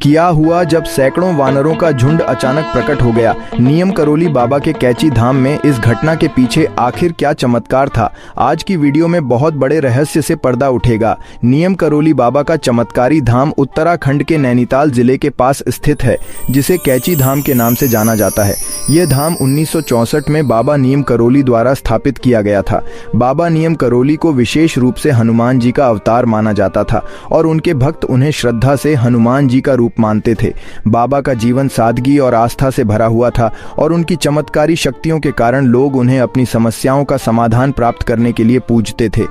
क्या हुआ जब सैकड़ों वानरों का झुंड अचानक प्रकट हो गया। नियम करोली बाबा के कैची धाम में इस घटना के पीछे आखिर क्या चमत्कार था। आज की वीडियो में बहुत बड़े रहस्य से पर्दा उठेगा। नियम करोली बाबा का चमत्कारी धाम उत्तराखंड के नैनीताल जिले के पास स्थित है, जिसे कैची धाम के नाम से जाना जाता है। यह धाम 1964 में बाबा नियम करोली द्वारा स्थापित किया गया था। बाबा नियम करोली को विशेष रूप से हनुमान जी का अवतार माना जाता था और उनके भक्त उन्हें श्रद्धा से हनुमान जी का रूप मानते थे। बाबा का जीवन सादगी और आस्था से भरा हुआ था और उनकी चमत्कारी शक्तियों के कारण लोग उन्हें अपनी समस्याओं का समाधान प्राप्त करने के लिए पूजते थे।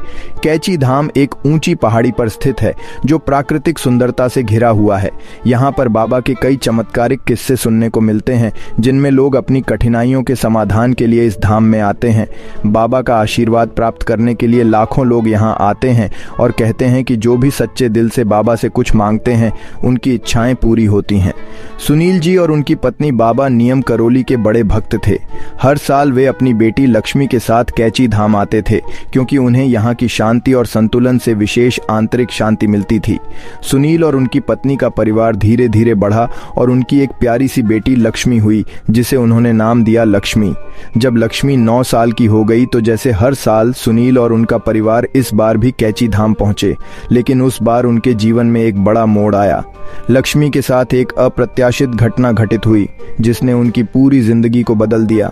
कैची धाम एक ऊंची पहाड़ी पर स्थित है जो प्राकृतिक सुंदरता से घिरा हुआ है। यहाँ पर बाबा के कई चमत्कारिक किस्से सुनने को मिलते हैं, जिनमें लोग अपनी कठिनाइयों के समाधान के लिए इस धाम में आते हैं। बाबा का आशीर्वाद प्राप्त करने के लिए लाखों लोग यहाँ आते हैं और कहते हैं कि जो भी सच्चे दिल से बाबा से कुछ मांगते हैं उनकी इच्छाएं पूरी होती हैं। सुनील जी और उनकी पत्नी बाबा नियम करोली के बड़े भक्त थे। हर साल वे अपनी बेटी लक्ष्मी के साथ कैची धाम आते थे, क्योंकि उन्हें यहाँ की शांति और संतुलन से विशेष आंतरिक शांति मिलती थी। सुनील और उनकी पत्नी का परिवार धीरे धीरे बढ़ा और उनकी एक प्यारी सी बेटी लक्ष्मी हुई, जिसे उन्होंने नाम दिया लक्ष्मी। जब लक्ष्मी 9 साल की हो गई तो जैसे हर साल सुनील और उनका परिवार इस बार भी कैची धाम पहुंचे, लेकिन उस बार उनके जीवन में एक बड़ा मोड़ आया। लक्ष्मी के साथ एक अप्रत्याशित घटना घटित हुई, जिसने उनकी पूरी जिंदगी को बदल दिया।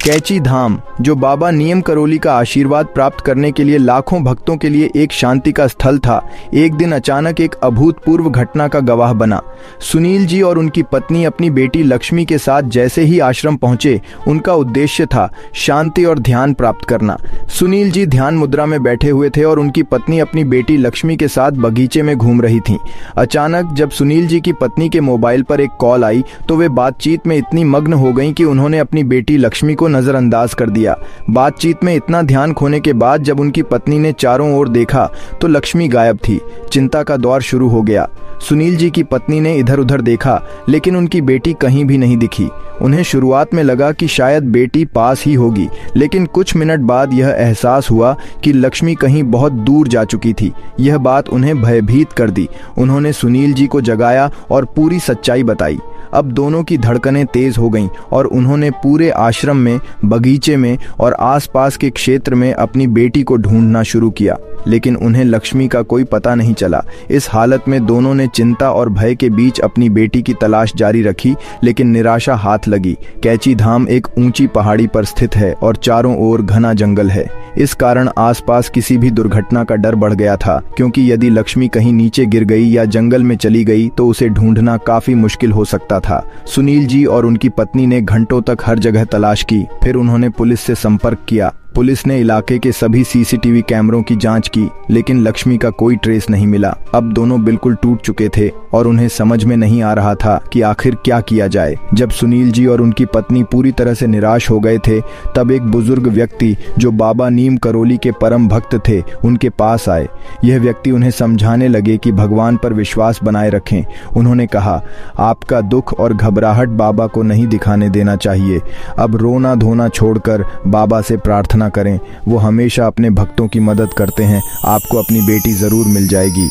कैची धाम, जो बाबा नियम करोली का आशीर्वाद प्राप्त करने के लिए लाखों भक्तों के लिए एक शांति का स्थल था, एक दिन अचानक एक अभूतपूर्व घटना का गवाह बना। सुनील जी और उनकी पत्नी अपनी बेटी लक्ष्मी के साथ जैसे ही आश्रम पहुंचे, उनका उद्देश्य था शांति और ध्यान प्राप्त करना। सुनील जी ध्यान मुद्रा में बैठे हुए थे और उनकी पत्नी अपनी बेटी लक्ष्मी के साथ बगीचे में घूम रही थीं। अचानक जब सुनील जी की पत्नी के मोबाइल पर एक कॉल आई तो वे बातचीत में इतनी मग्न हो गईं कि उन्होंने अपनी बेटी लक्ष्मी को नजरअंदाज कर दिया। बातचीत में इतना ध्यान खोने के बाद जब उनकी पत्नी ने चारों ओर देखा तो लक्ष्मी गायब थी। चिंता का दौर शुरू हो गया। सुनील जी की पत्नी ने इधर उधर देखा, लेकिन उनकी बेटी कहीं भी नहीं दिखी। उन्हें शुरुआत में लगा कि शायद बेटी पास ही होगी, लेकिन कुछ मिनट बाद यह एहसास हुआ कि लक्ष्मी कहीं बहुत दूर जा चुकी थी। यह बात उन्हें भयभीत कर दी। उन्होंने सुनील जी को जगाया और पूरी सच्चाई बताई। अब दोनों की धड़कनें तेज हो गईं और उन्होंने पूरे आश्रम में, बगीचे में और आसपास के क्षेत्र में अपनी बेटी को ढूंढना शुरू किया, लेकिन उन्हें लक्ष्मी का कोई पता नहीं चला। इस हालत में दोनों ने चिंता और भय के बीच अपनी बेटी की तलाश जारी रखी, लेकिन निराशा हाथ लगी। कैची धाम एक ऊंची पहाड़ी पर स्थित है और चारों ओर घना जंगल है। इस कारण आसपास किसी भी दुर्घटना का डर बढ़ गया था, क्योंकि यदि लक्ष्मी कहीं नीचे गिर गई या जंगल में चली गई तो उसे ढूंढना काफी मुश्किल हो सकता था। सुनील जी और उनकी पत्नी ने घंटों तक हर जगह तलाश की। फिर उन्होंने पुलिस से संपर्क किया। पुलिस ने इलाके के सभी सीसीटीवी कैमरों की जांच की, लेकिन लक्ष्मी का कोई ट्रेस नहीं मिला। अब दोनों बिल्कुल टूट चुके थे और उन्हें समझ में नहीं आ रहा था कि आखिर क्या किया जाए। जब सुनील जी और उनकी पत्नी पूरी तरह से निराश हो गए थे, तब एक बुजुर्ग व्यक्ति जो बाबा नीम करोली के परम भक्त थे, उनके पास आए। यह व्यक्ति उन्हें समझाने लगे कि भगवान पर विश्वास बनाए रखें। उन्होंने कहा, आपका दुख और घबराहट बाबा को नहीं दिखाने देना चाहिए। अब रोना धोना छोड़कर बाबा से प्रार्थना करें। वो हमेशा अपने भक्तों की मदद करते हैं। आपको अपनी बेटी जरूर मिल जाएगी।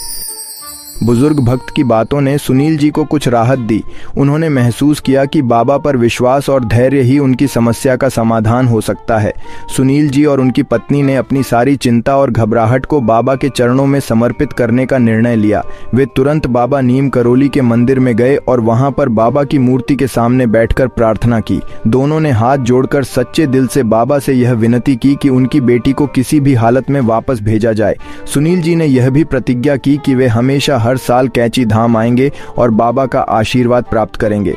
बुजुर्ग भक्त की बातों ने सुनील जी को कुछ राहत दी। उन्होंने महसूस किया कि बाबा पर विश्वास और धैर्य ही उनकी समस्या का समाधान हो सकता है। सुनील जी और उनकी पत्नी ने अपनी सारी चिंता और घबराहट को बाबा के चरणों में समर्पित करने का निर्णय लिया। वे तुरंत बाबा नीम करोली के मंदिर में गए और वहां पर बाबा की मूर्ति के सामने बैठकर प्रार्थना की। दोनों ने हाथ जोड़कर सच्चे दिल से बाबा से यह विनती की कि उनकी बेटी को किसी भी हालत में वापस भेजा जाए। सुनील जी ने यह भी प्रतिज्ञा की कि वे हमेशा हर साल कैची धाम आएंगे और बाबा का आशीर्वाद प्राप्त करेंगे।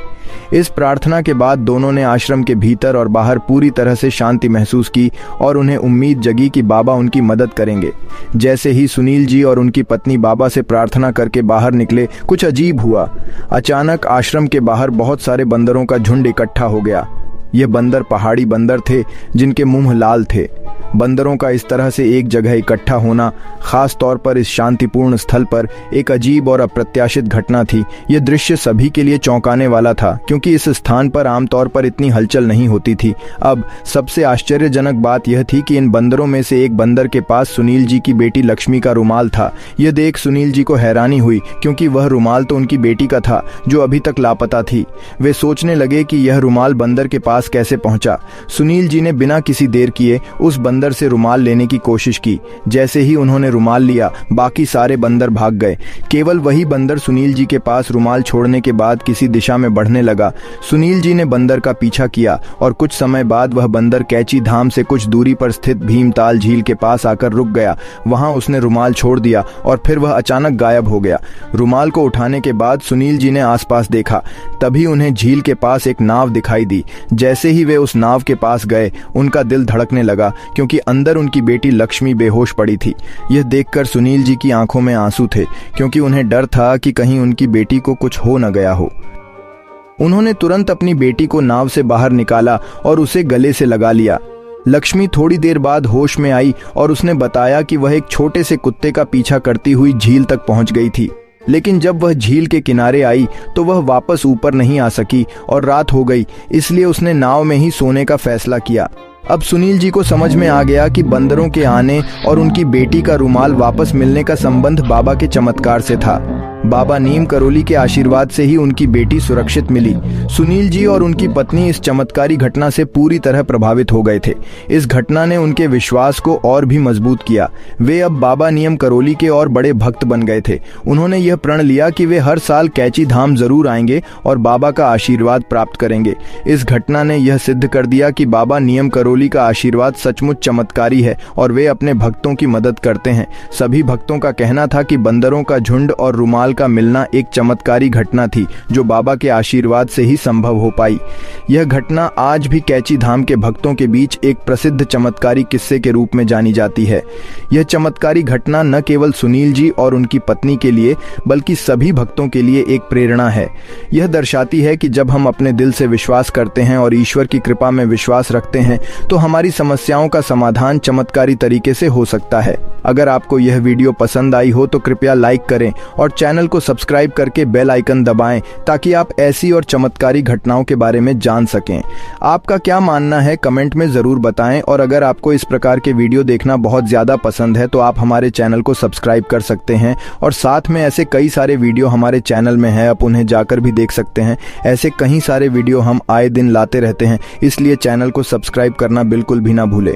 इस प्रार्थना के बाद दोनों ने आश्रम के भीतर और बाहर पूरी तरह से शांति महसूस की और उन्हें उम्मीद जगी कि बाबा उनकी मदद करेंगे। जैसे ही सुनील जी और उनकी पत्नी बाबा से प्रार्थना करके बाहर निकले, कुछ अजीब हुआ। अचानक आश्रम के बाहर बहुत सारे बंदरों का झुंड इकट्ठा हो गया। ये बंदर पहाड़ी बंदर थे, जिनके मुंह लाल थे। बंदरों का इस तरह से एक जगह इकट्ठा होना, खास तौर पर इस शांतिपूर्ण स्थल पर, एक अजीब और अप्रत्याशित घटना थी। यह दृश्य सभी के लिए चौंकाने वाला था, क्योंकि इस स्थान पर आमतौर पर इतनी हलचल नहीं होती थी। अब सबसे आश्चर्यजनक बात यह थी कि इन बंदरों में से एक बंदर के पास सुनील जी की बेटी लक्ष्मी का रुमाल था। यह देख सुनील जी को हैरानी हुई, क्योंकि वह रुमाल तो उनकी बेटी का था जो अभी तक लापता थी। वे सोचने लगे कि यह रुमाल बंदर के पास कैसे पहुंचा। सुनील जी ने बिना किसी देर किए उस बंदर से रुमाल लेने की कोशिश की। जैसे ही उन्होंने रुमाल लिया, बाकी सारे बंदर भाग गए। केवल वही बंदर सुनील जी के पास रुमाल छोड़ने के बाद किसी दिशा में बढ़ने लगा। सुनील जी ने बंदर का पीछा किया और कुछ समय बाद वह बंदर कैची धाम से कुछ दूरी पर स्थित भीमताल झील के पास आकर रुक गया। वहां उसने रुमाल छोड़ दिया और फिर वह अचानक गायब हो गया। रुमाल को उठाने के बाद सुनील जी ने आसपास देखा। तभी उन्हें झील के पास एक नाव दिखाई दी। जैसे ही वे उस नाव के पास गए, उनका दिल धड़कने लगा, क्योंकि अंदर उनकी बेटी लक्ष्मी बेहोश पड़ी थी। यह देखकर सुनील जी की आंखों में आंसू थे, क्योंकि उन्हें डर था कि कहीं उनकी बेटी को कुछ हो न गया हो। उन्होंने तुरंत अपनी बेटी को नाव से बाहर निकाला और उसे गले से लगा लिया। लक्ष्मी थोड़ी देर बाद होश में आई और उसने बताया कि वह एक छोटे से कुत्ते का पीछा करती हुई झील तक पहुंच गई थी। लेकिन जब वह झील के किनारे आई तो वह वापस ऊपर नहीं आ सकी और रात हो गई, इसलिए उसने नाव में ही सोने का फैसला किया। अब सुनील जी को समझ में आ गया कि बंदरों के आने और उनकी बेटी का रुमाल वापस मिलने का संबंध बाबा के चमत्कार से था। बाबा नीम करोली के आशीर्वाद से ही उनकी बेटी सुरक्षित मिली। सुनील जी और उनकी पत्नी इस चमत्कारी घटना से पूरी तरह प्रभावित हो गए थे। इस घटना ने उनके विश्वास को और भी मजबूत किया। वे अब बाबा नीम करोली के और बड़े भक्त बन गए थे। उन्होंने यह प्रण लिया कि वे हर साल कैची धाम जरूर आएंगे और बाबा का आशीर्वाद प्राप्त करेंगे। इस घटना ने यह सिद्ध कर दिया कि बाबा नीम करोली का आशीर्वाद सचमुच चमत्कारी है और वे अपने भक्तों की मदद करते हैं। सभी भक्तों का कहना था कि बंदरों का झुंड और रुमाल का मिलना एक चमत्कारी घटना थी, जो बाबा के आशीर्वाद से ही संभव हो पाई। यह घटना आज भी कैची धाम के भक्तों के बीच एक प्रसिद्ध चमत्कारी किस्से के रूप में जानी जाती है। यह चमत्कारी घटना न केवल सुनील जी और उनकी पत्नी के लिए, बल्कि सभी भक्तों के लिए एक प्रेरणा है। यह दर्शाती है कि जब हम अपने दिल से विश्वास करते हैं और ईश्वर की कृपा में विश्वास रखते हैं, तो हमारी समस्याओं का समाधान चमत्कारी तरीके से हो सकता है। अगर आपको यह वीडियो पसंद आई हो तो कृपया लाइक करें और चैनल को सब्सक्राइब करके बेल आइकन दबाएं, ताकि आप ऐसी और चमत्कारी घटनाओं के बारे में जान सकें। आपका क्या मानना है कमेंट में जरूर बताएं, और अगर आपको इस प्रकार के वीडियो देखना बहुत ज्यादा पसंद है तो आप हमारे चैनल को सब्सक्राइब कर सकते हैं। और साथ में ऐसे कई सारे वीडियो हमारे चैनल में है, आप उन्हें जाकर भी देख सकते हैं। ऐसे कई सारे वीडियो हम आए दिन लाते रहते हैं, इसलिए चैनल को सब्सक्राइब करना बिल्कुल भी ना भूलें।